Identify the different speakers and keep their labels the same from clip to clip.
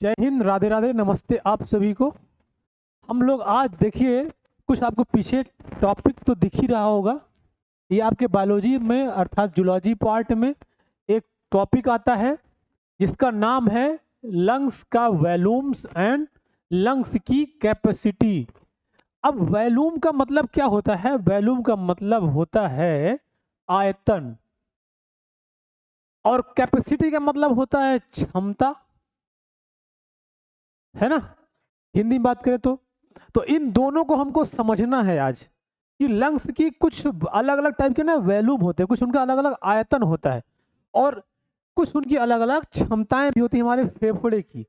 Speaker 1: जय हिंद, राधे राधे, नमस्ते आप सभी को। हम लोग आज देखिए, कुछ आपको पीछे टॉपिक तो दिख ही रहा होगा। ये आपके बायोलॉजी में अर्थात जूलॉजी पार्ट में एक टॉपिक आता है जिसका नाम है लंग्स का वॉल्यूम्स एंड लंग्स की कैपेसिटी। अब वॉल्यूम का मतलब क्या होता है? वॉल्यूम का मतलब होता है आयतन, और कैपेसिटी का मतलब होता है क्षमता, है ना? हिंदी में बात करें तो इन दोनों को हमको समझना है आज कि लंग्स की कुछ अलग अलग टाइप के ना वैल्यूम होते हैं, कुछ उनका अलग अलग आयतन होता है और कुछ उनकी अलग अलग क्षमताएं भी होती हैं हमारे फेफड़े की।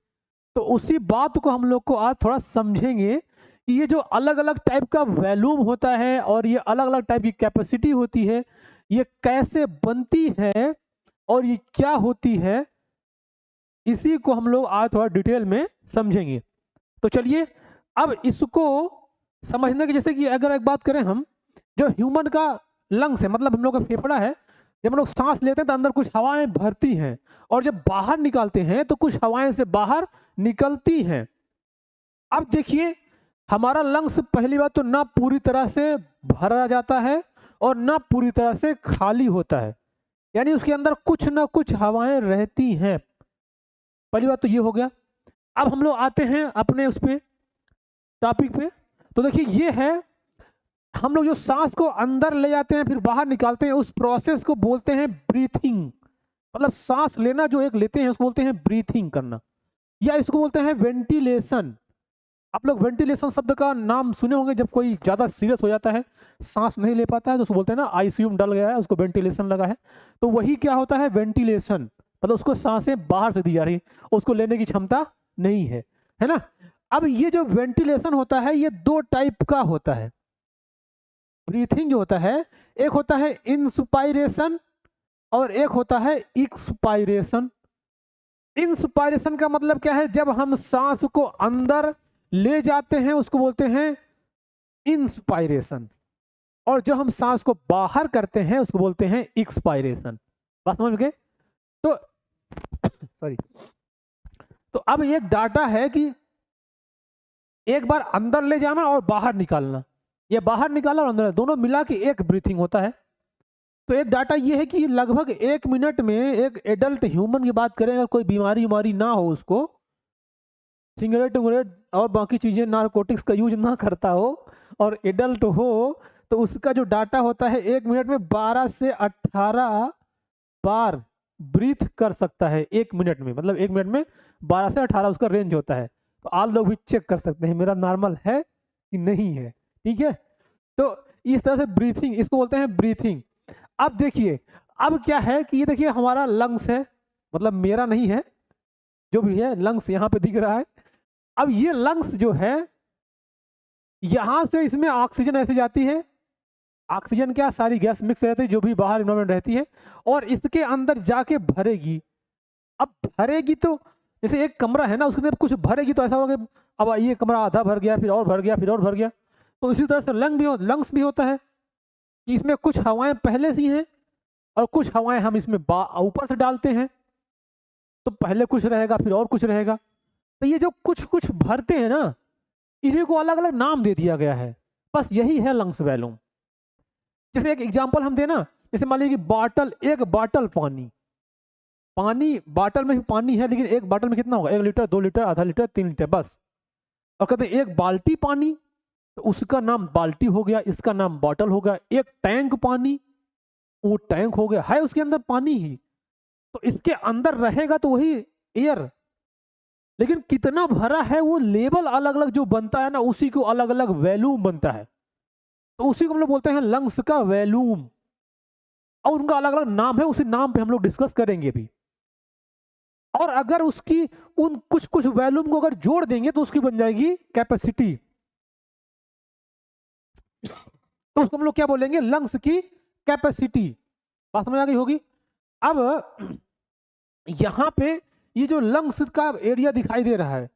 Speaker 1: तो उसी बात को हम लोग को आज थोड़ा समझेंगे कि ये जो अलग अलग टाइप का वैल्यूम होता है और ये अलग अलग टाइप की कैपेसिटी होती है, ये कैसे बनती है और ये क्या होती है, इसी को हम लोग आज थोड़ा डिटेल में समझेंगे। तो चलिए, अब इसको समझने की, जैसे कि अगर एक बात करें हम, जो ह्यूमन का लंग्स है मतलब हम लोग का फेफड़ा है, जब हम लोग सांस लेते हैं तो अंदर कुछ हवाएं भरती हैं और जब बाहर निकालते हैं तो कुछ हवाएं से बाहर निकलती हैं। अब देखिए, हमारा लंग्स पहली बात तो ना पूरी तरह से भरा जाता है और ना पूरी तरह से खाली होता है, यानी उसके अंदर कुछ ना कुछ हवाएं रहती हैं। पहली बात तो ये हो गया। अब हम लोग आते हैं अपने उस पे टॉपिक पे। तो देखिए, ये है, हम लोग जो सांस को अंदर ले जाते हैं फिर बाहर निकालते हैं, उस प्रोसेस को बोलते हैं ब्रीथिंग। मतलब सांस लेना जो एक लेते हैं उसको बोलते हैं ब्रीथिंग करना, या इसको बोलते हैं वेंटिलेशन। आप लोग वेंटिलेशन शब्द का नाम सुने होंगे, जब कोई ज्यादा सीरियस हो जाता है, सांस नहीं ले पाता है तो उसको बोलते हैं ना आईसीयू में डल गया है, उसको वेंटिलेशन लगा है। तो वही क्या होता है, वेंटिलेशन। मतलब उसको सांसें बाहर से दी जा रही है, उसको लेने की क्षमता नहीं है ना? अब ये जो वेंटिलेशन होता है ये दो टाइप का होता है। ब्रीथिंग जो होता है, एक होता है इंस्पायरेशन और एक होता है एक्सपायरेशन। इंस्पायरेशन का मतलब क्या है? जब हम सांस को अंदर ले जाते हैं उसको बोलते हैं इंस्पायरेशन, और जब हम सांस को बाहर करते हैं उसको बोलते हैं एक्सपायरेशन। बात समझ में गए? तो सॉरी, तो अब एक डाटा है कि एक बार अंदर ले जाना और बाहर निकालना, ये बाहर निकाला और अंदर, दोनों मिला के एक ब्रीथिंग होता है। तो एक डाटा ये है कि लगभग 1 मिनट में एक एडल्ट ह्यूमन की बात करें, अगर कोई बीमारी उमारी ना हो, उसको सिगरेट उगरेट और बाकी चीजें नारकोटिक्स का यूज ना करता हो और एडल्ट हो, तो उसका जो डाटा होता है 1 मिनट में 12 से 18 बार ब्रीथ कर सकता है 1 मिनट में। मतलब 1 मिनट में 12 से 18 उसका रेंज होता है। तो आप लोग भी चेक कर सकते हैं मेरा नॉर्मल है कि नहीं है। ठीक है? तो इस तरह से ब्रीथिंग, इसको बोलते हैं ब्रीथिंग। अब देखिए, अब क्या है कि ये देखिए हमारा लंग्स है, मतलब मेरा नहीं है, जो भी है लंग्स यहाँ पे दिख रहा है। अब ये लंग्स जो है, यहां से इसमें ऑक्सीजन ऐसे जाती है, ऑक्सीजन क्या, सारी गैस मिक्स रहती है जो भी बाहर इन्वायरमेंट रहती है, और इसके अंदर जाके भरेगी। अब भरेगी तो जैसे एक कमरा है ना, उसके अंदर कुछ भरेगी तो ऐसा होगा कि अब ये कमरा आधा भर गया, फिर और भर गया, फिर और भर गया। तो इसी तरह से लंग्स भी होता है कि इसमें कुछ हवाएं पहले से ही हैं और कुछ हवाएं हम इसमें ऊपर से डालते हैं। तो पहले कुछ रहेगा फिर और कुछ रहेगा। तो ये जो कुछ कुछ भरते हैं ना, इन्हीं को अलग अलग नाम दे दिया गया है। बस यही है लंग्स वैल्यूम। जैसे एक एग्जांपल हम देना, जैसे मान लीजिए कि बॉटल, एक बॉटल पानी, पानी बॉटल में भी पानी है, लेकिन एक बॉटल में कितना होगा, 1 लीटर, 2 लीटर, आधा लीटर, 3 लीटर बस। और कहते हैं एक बाल्टी पानी, तो उसका नाम बाल्टी हो गया, इसका नाम बॉटल हो गया। एक टैंक पानी, वो टैंक हो गया, है उसके अंदर पानी ही, तो इसके अंदर रहेगा तो वही एयर, लेकिन कितना भरा है वो लेवल अलग अलग जो बनता है ना, उसी को अलग अलग वैल्यूम बनता है। तो उसी को हम लोग बोलते हैं लंग्स का वैल्यूम, और उनका अलग अलग नाम है, उसी नाम पे हम लोग डिस्कस करेंगे भी। और अगर उसकी उन कुछ कुछ वैल्यूम को अगर जोड़ देंगे तो उसकी बन जाएगी कैपेसिटी। तो उसको हम लोग क्या बोलेंगे, लंग्स की कैपेसिटी। बात समझ आ गई होगी? अब यहाँ पे ये जो लंग्स का एरिया दिखाई दे रहा है,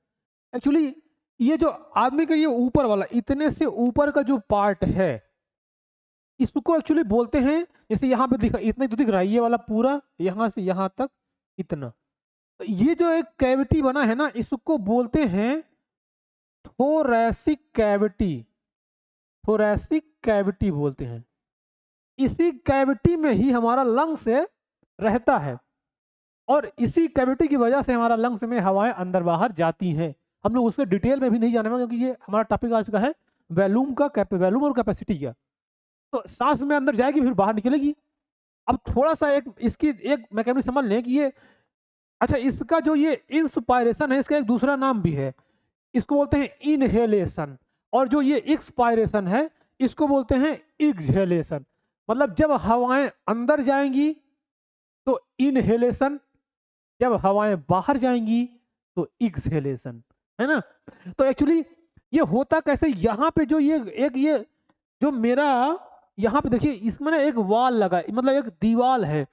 Speaker 1: एक्चुअली ये जो आदमी का ये ऊपर वाला, इतने से ऊपर का जो पार्ट है, इसको एक्चुअली बोलते हैं, जैसे यहाँ पे दिखा, इतना ही तो दिख रहा है, ये वाला पूरा यहाँ से यहाँ तक इतना, ये जो एक कैविटी बना है ना, इसको बोलते हैं थोरैसिक कैविटी। थोरैसिक कैविटी बोलते हैं। इसी कैविटी में ही हमारा लंग्स रहता है, और इसी कैविटी की वजह से हमारा लंग्स में हवाएं अंदर बाहर जाती हैं। हम लोग उसके डिटेल में भी नहीं जाने वाले, क्योंकि ये हमारा टॉपिक आज का है वैल्यूम और कैपेसिटी का। तो सांस में अंदर जाएगी फिर बाहर निकलेगी। अब थोड़ा सा एक इसकी एक मैकेनिज्म समझ लें कि ये, अच्छा, इसका जो ये इंस्पायरेशन है, इसका एक दूसरा नाम भी है, इसको बोलते हैं इनहेलेशन। और जो ये एक्सपायरेशन है, इसको बोलते हैं एक्सहेलेशन। मतलब जब हवाएं अंदर जाएंगी तो इनहेलेशन, जब हवाएं बाहर जाएंगी तो एक्सहेलेशन, है ना। तो एक्चुअली ये होता कैसे, यहाँ पे जो ये जो मेरा यहाँ पे देखिए, इसमें ना एक वाल लगा है, मतलब एक दीवाल है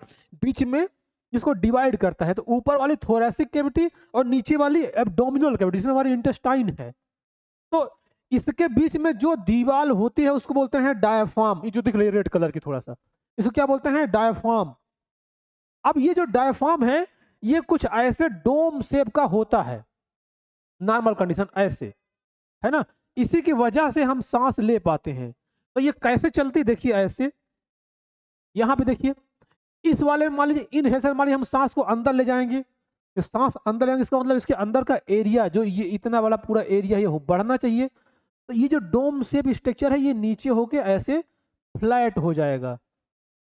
Speaker 1: बीच में, जिसको डिवाइड करता है। तो ऊपर वाली थोरैसिक कैविटी और नीचे वाली एब्डोमिनल कैविटी, इसमें हमारी इंटेस्टाइन है। तो इसके बीच में जो दीवाल होती है उसको बोलते हैं डायफ्राम। ये जो दिख रही है रेड कलर की थोड़ा सा, इसको क्या बोलते हैं, डायफ्राम। अब ये जो डायफ्राम है, ये कुछ ऐसे डोम शेप का होता है, नॉर्मल कंडीशन ऐसे, है ना। इसी की वजह से हम सांस ले पाते हैं। तो ये कैसे चलती, देखिए ऐसे, यहां पे देखिए, इस वाले में मान लीजिए इनहेलेशन, मान लीजिए हम सांस को अंदर ले जाएंगे, तो सांस अंदर लेंगे, इसका मतलब इसके अंदर का एरिया, जो ये इतना वाला पूरा एरिया ये बढ़ना चाहिए। तो ये जो डोम शेप स्ट्रक्चर है, ये नीचे होके ऐसे फ्लैट हो जाएगा।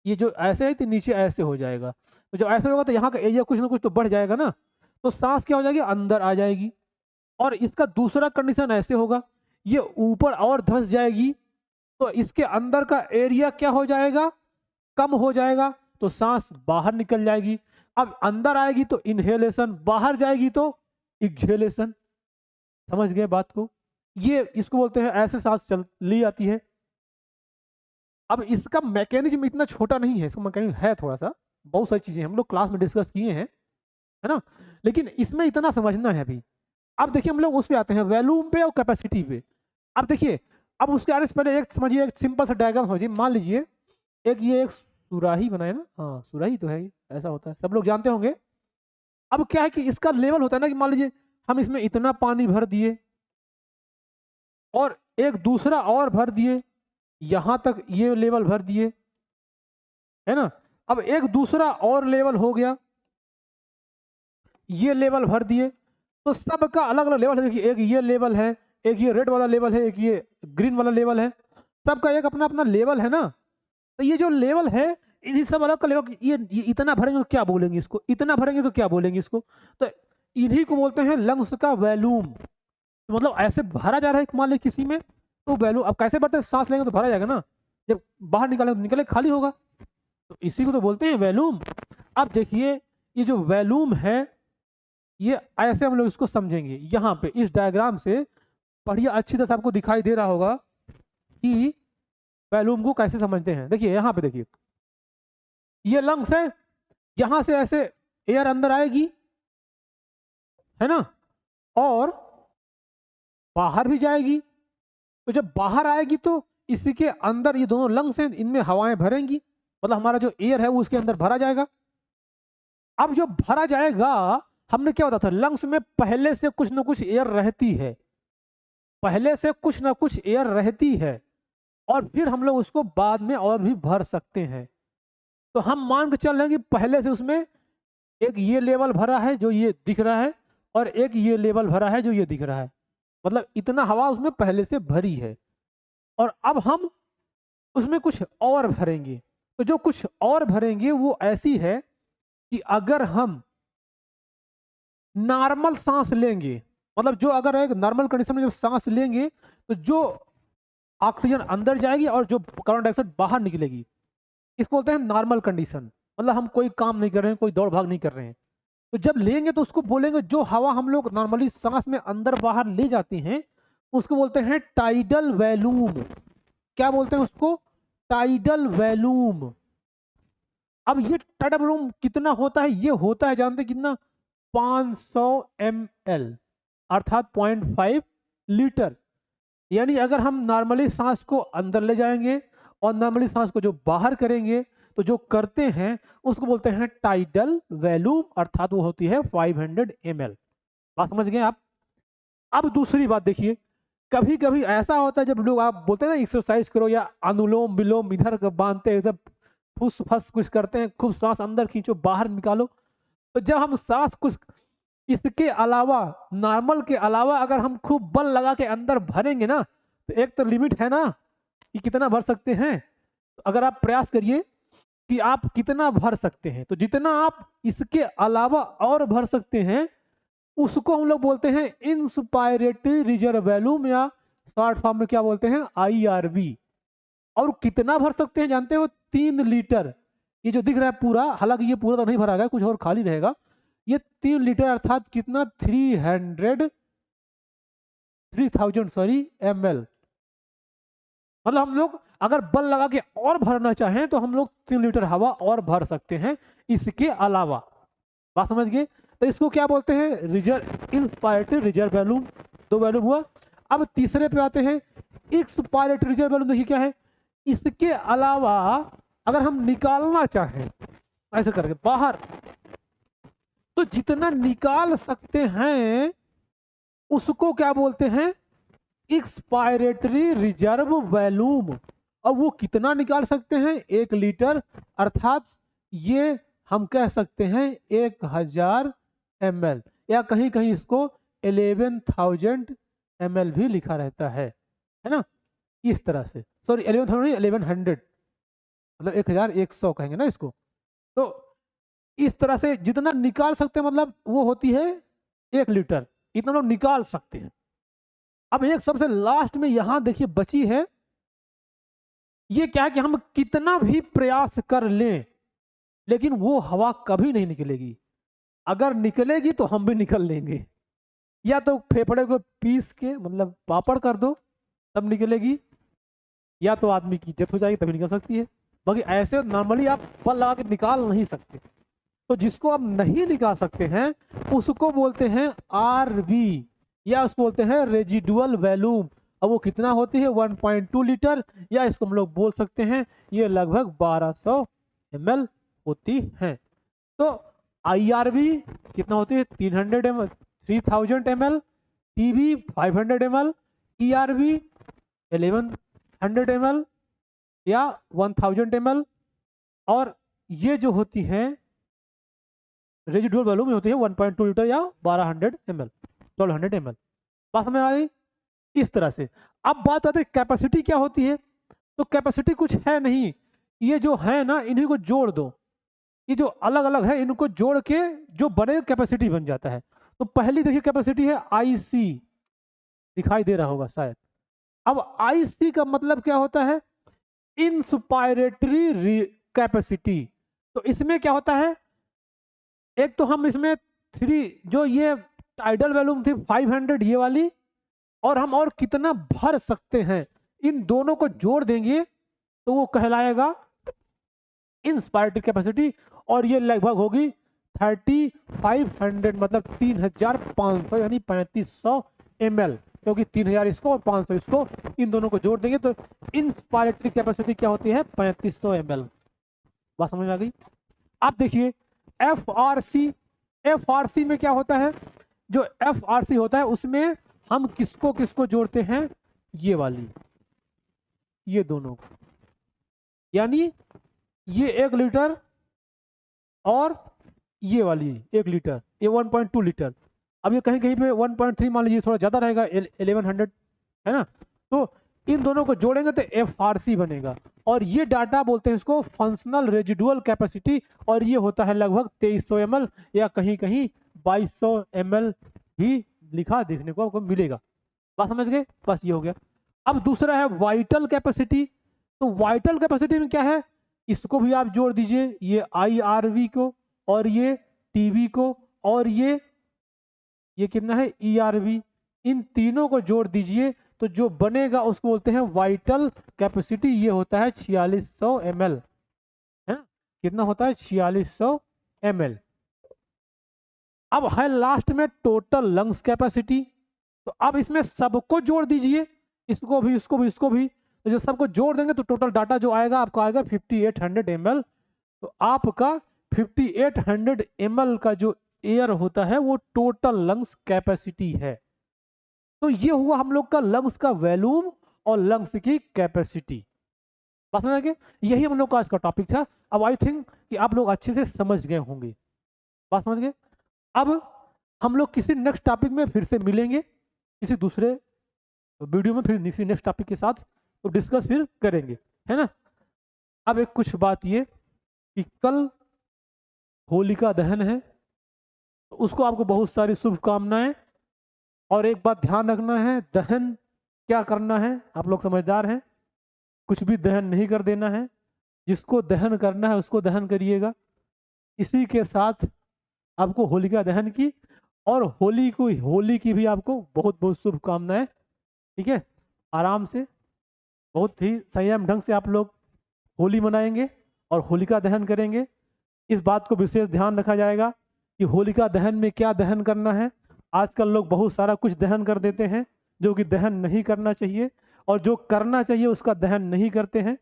Speaker 1: ये जो ऐसे है तो नीचे ऐसे हो जाएगा। तो जब ऐसे होगा तो यहाँ का एरिया कुछ ना कुछ तो बढ़ जाएगा ना, तो सांस क्या हो जाएगी, अंदर आ जाएगी। और इसका दूसरा कंडीशन ऐसे होगा, ये ऊपर और धंस जाएगी, तो इसके अंदर का एरिया क्या हो जाएगा, कम हो जाएगा, तो सांस बाहर निकल जाएगी। अब अंदर आएगी तो इनहेलेशन, बाहर जाएगी तो एक्सहेलेशन। समझ गए बात को। ये इसको बोलते हैं ऐसे सांस चल ली जाती है। अब इसका मैकेनिज्म इतना छोटा नहीं है, इसका मैकेनिज्म है थोड़ा सा, बहुत सारी चीजें हम लोग क्लास में डिस्कस किए हैं, है ना। लेकिन इसमें इतना समझना है अभी। अब देखिए हम लोग उस पे आते हैं, वॉल्यूम पे और कैपेसिटी पे। अब देखिए, अब उसके आने से पहले एक समझिए, एक सिंपल सा डायग्राम समझिए। मान लीजिए एक ये एक सुराही बनाए ना, हाँ सुराही तो है ये, ऐसा होता है, सब लोग जानते होंगे। अब क्या है कि इसका लेवल होता है ना, कि मान लीजिए हम इसमें इतना पानी भर दिए और एक दूसरा और भर दिए, यहां तक ये लेवल भर दिए, है ना। अब एक दूसरा और लेवल हो गया, ये लेवल भर दिए, तो सबका अलग अलग लेवल है। देखिए एक ये लेवल है, एक ये रेड वाला लेवल है, एक ये ग्रीन वाला लेवल है, सबका एक अपना अपना लेवल है ना। तो ये जो लेवल है, इन्हीं सब अलग का लेवल, ये इतना भरेंगे तो क्या बोलेंगे इसको, इतना भरेंगे तो क्या बोलेंगे इसको। तो इन्हीं को बोलते हैं लंग्स का वैल्यूम। तो मतलब ऐसे भरा जा रहा है मान लीजिए किसी में, तो वैल्यूम। अब कैसे भरते हैं, सांस लेंगे तो भरा जाएगा ना, जब बाहर निकालेंगे तो निकले खाली होगा, तो इसी को तो बोलते हैं वैल्यूम। अब देखिए ये जो वैल्यूम है, ये ऐसे हम लोग इसको समझेंगे। यहाँ पे इस डायग्राम से पढ़िए, अच्छी तरह से आपको दिखाई दे रहा होगा कि वैल्यूम को कैसे समझते हैं। देखिए यहाँ पे देखिए, ये लंग्स है, यहां से ऐसे एयर अंदर आएगी, है ना, और बाहर भी जाएगी। तो जब बाहर आएगी तो इसी के अंदर ये दोनों लंग्स हैं, इनमें हवाएं भरेंगी, मतलब हमारा जो एयर है वो उसके अंदर भरा जाएगा। अब जो भरा जाएगा, हमने क्या होता था, लंग्स में पहले से कुछ ना कुछ एयर रहती है, पहले से कुछ ना कुछ एयर रहती है, और फिर हम लोग उसको बाद में और भी भर सकते हैं। तो हम मान के चल रहे हैं कि पहले से उसमें एक ये लेवल भरा है जो ये दिख रहा है, और एक ये लेवल भरा है जो ये दिख रहा है, मतलब इतना हवा उसमें पहले से भरी है। और अब हम उसमें कुछ और भरेंगे। तो जो कुछ और भरेंगे वो ऐसी है कि अगर हम नॉर्मल सांस लेंगे, मतलब जो अगर एक नॉर्मल कंडीशन में जब सांस लेंगे, तो जो ऑक्सीजन अंदर जाएगी और जो कार्बन डाइऑक्साइड बाहर निकलेगी, इसको बोलते हैं नॉर्मल कंडीशन। मतलब हम कोई काम नहीं कर रहे हैं, कोई दौड़ भाग नहीं कर रहे हैं। तो जब लेंगे तो उसको बोलेंगे, जो हवा हम लोग नॉर्मली सांस में अंदर बाहर ले जाते हैं उसको बोलते हैं टाइडल वैल्यूम। क्या बोलते हैं उसको, टाइडल वैल्यूम। अब ये टाइडल वैल्यूम कितना होता है, ये होता है जानते कितना, 500 ml, अर्थात 0.5 लीटर। यानी अगर हम नॉर्मली सांस को अंदर ले जाएंगे और नॉर्मली सांस को जो बाहर करेंगे, तो जो करते हैं उसको बोलते हैं टाइडल वैल्यूम, अर्थात वो होती है 500 ml। बात समझ गए आप? अब दूसरी बात देखिए, कभी कभी ऐसा होता है जब लोग, आप बोलते हैं ना एक्सरसाइज करो या अनुलोम विलोम इधर बांधते हैं, जब फुस फस कुछ करते हैं, खूब सांस अंदर खींचो बाहर निकालो, तो जब हम सांस कुछ इसके अलावा, नॉर्मल के अलावा अगर हम खूब बल लगा के अंदर भरेंगे ना, तो एक तो लिमिट है ना कि कितना भर सकते हैं। तो अगर आप प्रयास करिए कि आप कितना भर सकते हैं, तो जितना आप इसके अलावा और भर सकते हैं उसको हम लोग बोलते हैं इंस्पायरेटरी रिजर्व वॉल्यूम, या शॉर्ट फॉर्म में क्या बोलते हैं, आईआरवी। और कितना भर सकते हैं जानते हो? 3 लीटर। ये जो दिख रहा है पूरा, हालांकि ये पूरा तो नहीं भरा गया, कुछ और खाली रहेगा। ये 3 लीटर अर्थात कितना, 3000 सॉरी ml। मतलब हम लोग अगर बल लगा के और भरना चाहें तो हम लोग 3 लीटर हवा और भर सकते हैं इसके अलावा। बात समझ गए? तो इसको क्या बोलते हैं, रिजर्व इंस्पायरेटरी रिजर्व वॉल्यूम। दो वॉल्यूम हुआ। अब तीसरे पे आते हैं, एक्सपायरेटरी रिजर्व वॉल्यूम। देखिए क्या है, इसके अलावा अगर हम निकालना चाहें ऐसे करके बाहर, तो जितना निकाल सकते हैं उसको क्या बोलते हैं, एक्सपायरेटरी रिजर्व वॉल्यूम। अब वो कितना निकाल सकते हैं, 1 लीटर, अर्थात ये हम कह सकते हैं 1000 ml, या कहीं कहीं इसको 11,000 ml भी लिखा रहता है ना, इस तरह से। सॉरी 11,000, 1100, मतलब 1100 कहेंगे ना इसको। तो इस तरह से जितना निकाल सकते हैं, मतलब वो होती है 1 लीटर, इतना लोग निकाल सकते हैं। अब एक सबसे लास्ट में यहां देखिए बची है, ये क्या है कि हम कितना भी प्रयास कर लें लेकिन वो हवा कभी नहीं निकलेगी। अगर निकलेगी तो हम भी निकल लेंगे, या तो फेफड़े को पीस के मतलब पापड़ कर दो तब निकलेगी, या तो आदमी की डेथ हो जाएगी तभी निकल सकती है। बाकी ऐसे नॉर्मली आप बल लगा के निकाल नहीं सकते। तो जिसको आप नहीं निकाल सकते हैं उसको बोलते हैं आरवी, या उसको बोलते हैं रेजिडुअल वॉल्यूम। अब वो कितना होती है, 1.2 लीटर, या इसको हम लोग बोल सकते हैं ये लगभग 1200 ml होती है। तो आईआरवी कितना होती है, 300 ml, 3000 ml, TV 500 ml, ERV 1100 ml या 1000 ml, और ये जो होती है रेजिडुअल वॉल्यूम होती है 1.2 लीटर या 1200 ml, 1200 ml। बात समझ आ गई? इस तरह से। अब बात आती है कैपेसिटी क्या होती है। तो कैपेसिटी कुछ है नहीं, ये जो है ना इन्हीं को जोड़ दो, ये जो अलग अलग है इनको जोड़ के जो बने कैपेसिटी बन जाता है। तो पहली देखिए कैपेसिटी है आईसी, दिखाई दे रहा होगा शायद। अब आईसी का मतलब क्या होता है, इंस्पायरेटरी कैपेसिटी। तो इसमें क्या होता है, एक तो हम इसमें थ्री, जो ये टाइडल वॉल्यूम थी 500 ये वाली, और हम और कितना भर सकते हैं, इन दोनों को जोड़ देंगे तो वो कहलाएगा इंस्पायरेटरी कैपेसिटी। और ये लगभग होगी 3500, मतलब 3500 यानी 3500 ml, क्योंकि 3000 इसको और 500 इसको, इन दोनों को जोड़ देंगे तो इंस्पायरेटरी कैपेसिटी क्या होती है, 3500 ml। बात समझ में आ गई? आप देखिए F R C, F R C में क्या होता है, जो एफ आर सी होता है उसमें हम किसको किसको जोड़ते हैं, ये वाली, ये दोनों को, यानी ये 1 लीटर और ये वाली 1 लीटर, ये 1.2 लीटर। अब ये कहीं कहीं पे 1.3 मान लीजिए, थोड़ा ज्यादा रहेगा, 1100 है ना। तो इन दोनों को जोड़ेंगे तो एफ आर सी बनेगा, और ये डाटा बोलते हैं इसको फंक्शनल रेजिडुअल कैपेसिटी, और ये होता है लगभग 2300 ml या कहीं कहीं 2200 ml भी लिखा देखने को आपको मिलेगा। बात समझ गए? बस ये हो गया। अब दूसरा है वाइटल कैपेसिटी। तो वाइटल कैपेसिटी में क्या है, इसको भी आप जोड़ दीजिए, ये आईआरवी को और ये टीवी को और ये कितना है ईआरवी, इन तीनों को जोड़ दीजिए तो जो बनेगा उसको बोलते हैं वाइटल कैपेसिटी। ये होता है 4600 ml, है ना, कितना होता है 4600 ml। अब है लास्ट में टोटल लंग्स कैपेसिटी। तो अब इसमें सबको जोड़ दीजिए, इसको भी, तो जब सबको जोड़ देंगे तो टोटल डाटा जो आएगा आपको आएगा 5800 ml तो आपका 5800 ml का जो एयर होता है वो टोटल लंग्स कैपेसिटी है। तो ये हुआ हम लोग का लंग्स का वॉल्यूम और लंग्स की कैपेसिटी। बात समझ गए? यही हम लोग का आज का टॉपिक था। अब आई थिंक कि आप लोग अच्छे से समझ गए होंगे। बात समझ गए? अब हम लोग किसी नेक्स्ट टॉपिक में फिर से मिलेंगे, किसी दूसरे वीडियो में फिर किसी नेक्स्ट टॉपिक के साथ तो डिस्कस फिर करेंगे, है ना। अब एक कुछ बात ये कि कल होलिका दहन है, तो उसको आपको बहुत सारी शुभकामनाएं। और एक बात ध्यान रखना है, दहन क्या करना है, आप लोग समझदार हैं, कुछ भी दहन नहीं कर देना है। जिसको दहन करना है उसको दहन करिएगा। इसी के साथ आपको होलिका दहन की और होली की भी आपको बहुत बहुत शुभकामनाएं। ठीक है, आराम से बहुत ही संयम ढंग से आप लोग होली मनाएंगे और होलिका दहन करेंगे। इस बात को विशेष ध्यान रखा जाएगा कि होलिका दहन में क्या दहन करना है। आजकल लोग बहुत सारा कुछ दहन कर देते हैं जो कि दहन नहीं करना चाहिए, और जो करना चाहिए उसका दहन नहीं करते हैं।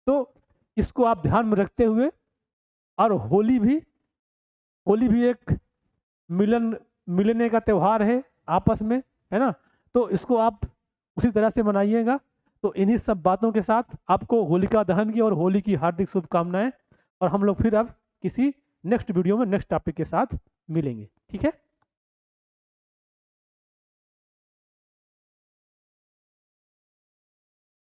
Speaker 1: तो इसको आप ध्यान में रखते हुए, और होली भी एक मिलने का त्यौहार है आपस में, है ना। तो इसको आप उसी तरह से मनाइएगा। तो इन्हीं सब बातों के साथ आपको होलिका दहन की और होली की हार्दिक शुभकामनाएं। और हम लोग फिर अब किसी नेक्स्ट वीडियो में नेक्स्ट टॉपिक के साथ मिलेंगे, ठीक है।